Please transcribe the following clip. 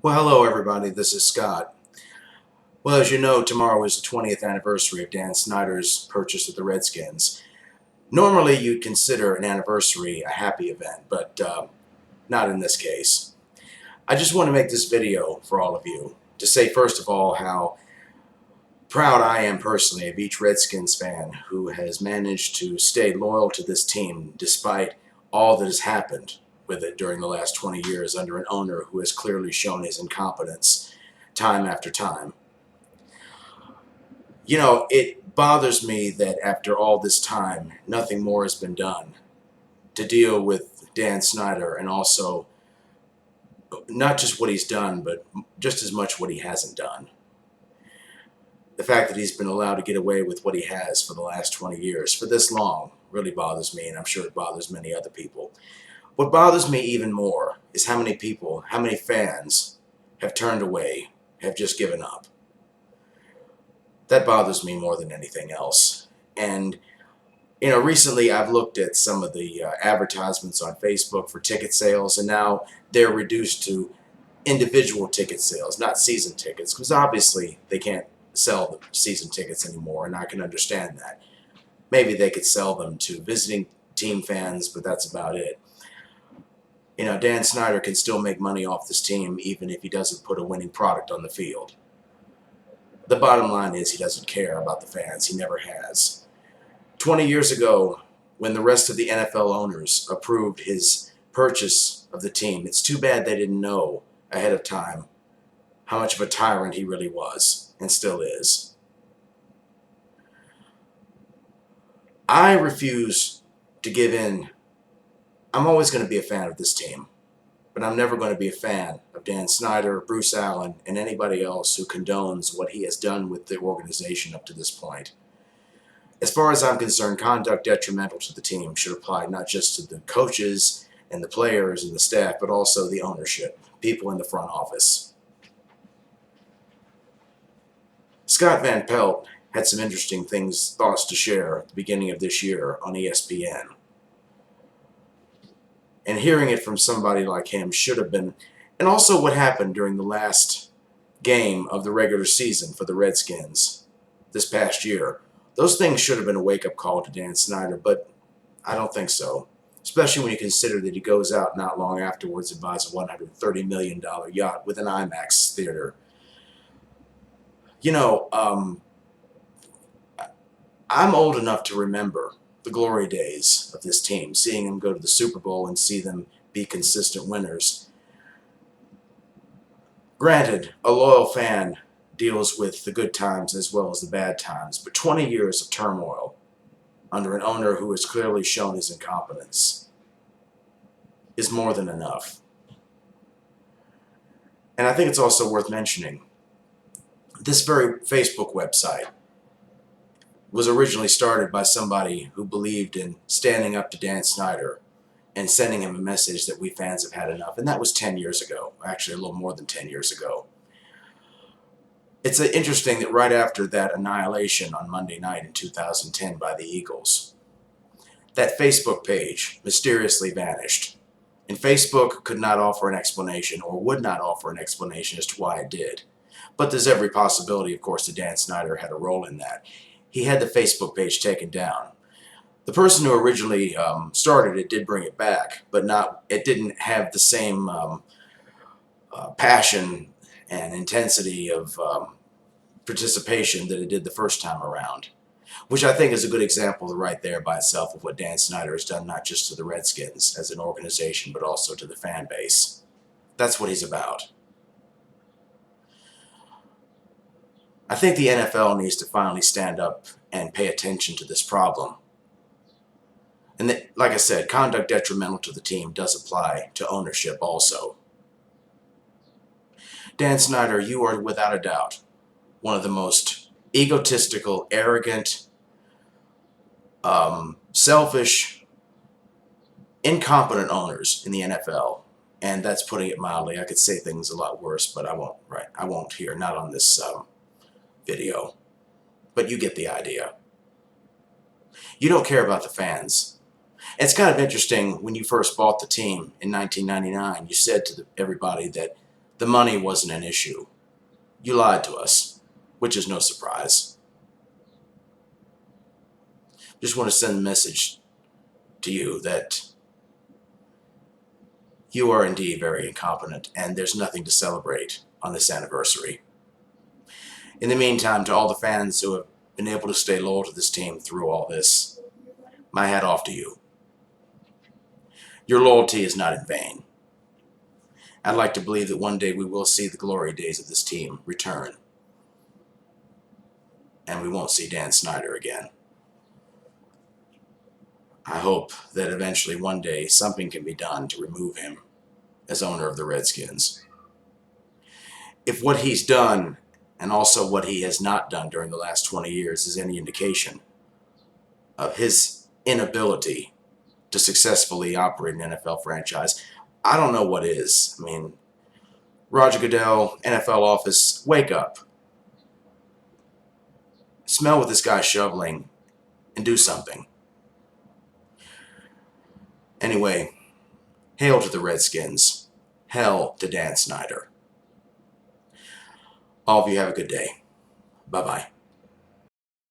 Well, hello everybody, this is Scott. Well, as you know, tomorrow is the 20th anniversary of Dan Snyder's purchase of the Redskins. Normally you'd consider an anniversary a happy event, but not in this case. I just want to make this video for all of you to say, first of all, how proud I am personally of each Redskins fan who has managed to stay loyal to this team despite all that has happened with it during the last 20 years under an owner who has clearly shown his incompetence time after time. You know, it bothers me that after all this time, nothing more has been done to deal with Dan Snyder, and also not just what he's done, but just as much what he hasn't done. The fact that he's been allowed to get away with what he has for the last 20 years, for this long, really bothers me, and I'm sure it bothers many other people. What bothers me even more is how many people, how many fans have turned away, have just given up. That bothers me more than anything else. And, you know, recently I've looked at some of the advertisements on Facebook for ticket sales, and now they're reduced to individual ticket sales, not season tickets, because obviously they can't sell the season tickets anymore, and I can understand that. Maybe they could sell them to visiting team fans, but that's about it. You know, Dan Snyder can still make money off this team even if he doesn't put a winning product on the field. The bottom line is he doesn't care about the fans. He never has. 20 years ago, when the rest of the NFL owners approved his purchase of the team, it's too bad they didn't know ahead of time how much of a tyrant he really was and still is. I refuse to give in. I'm always going to be a fan of this team, but I'm never going to be a fan of Dan Snyder, Bruce Allen, and anybody else who condones what he has done with the organization up to this point. As far as I'm concerned, conduct detrimental to the team should apply not just to the coaches and the players and the staff, but also the ownership, people in the front office. Scott Van Pelt had some interesting thoughts to share at the beginning of this year on ESPN. And hearing it from somebody like him should have been, and also what happened during the last game of the regular season for the Redskins this past year. Those things should have been a wake-up call to Dan Snyder, but I don't think so. Especially when you consider that he goes out not long afterwards and buys a $130 million yacht with an IMAX theater. You know, I'm old enough to remember the glory days of this team, seeing them go to the Super Bowl and see them be consistent winners. Granted, a loyal fan deals with the good times as well as the bad times, but 20 years of turmoil under an owner who has clearly shown his incompetence is more than enough. And I think it's also worth mentioning, this very Facebook website was originally started by somebody who believed in standing up to Dan Snyder and sending him a message that we fans have had enough. And that was 10 years ago, actually a little more than 10 years ago. It's interesting that right after that annihilation on Monday night in 2010 by the Eagles, that Facebook page mysteriously vanished. And Facebook could not offer an explanation, or would not offer an explanation as to why it did. But there's every possibility, of course, that Dan Snyder had a role in that. He had the Facebook page taken down. The person who originally started it did bring it back, but it didn't have the same passion and intensity of participation that it did the first time around, which I think is a good example right there by itself of what Dan Snyder has done, not just to the Redskins as an organization, but also to the fan base. That's what he's about. I think the NFL needs to finally stand up and pay attention to this problem. And that, like I said, conduct detrimental to the team does apply to ownership also. Dan Snyder, you are without a doubt one of the most egotistical, arrogant, selfish, incompetent owners in the NFL. And that's putting it mildly. I could say things a lot worse, but I won't. Right? I won't here, not on this video. But you get the idea. You don't care about the fans. It's kind of interesting, when you first bought the team in 1999, you said to everybody that The money wasn't an issue. You lied to us, which is no surprise. Just want to send a message to you that you are indeed very incompetent, and there's nothing to celebrate on this anniversary. In the meantime, to all the fans who have been able to stay loyal to this team through all this, my hat off to you. Your loyalty is not in vain. I'd like to believe that one day we will see the glory days of this team return, and we won't see Dan Snyder again. I hope that eventually one day something can be done to remove him as owner of the Redskins. If what he's done and also what he has not done during the last 20 years is any indication of his inability to successfully operate an NFL franchise, I don't know what is. I mean, Roger Goodell, NFL office, wake up. Smell what this guy's shoveling and do something. Anyway, hail to the Redskins. Hell to Dan Snyder. All of you have a good day. Bye-bye.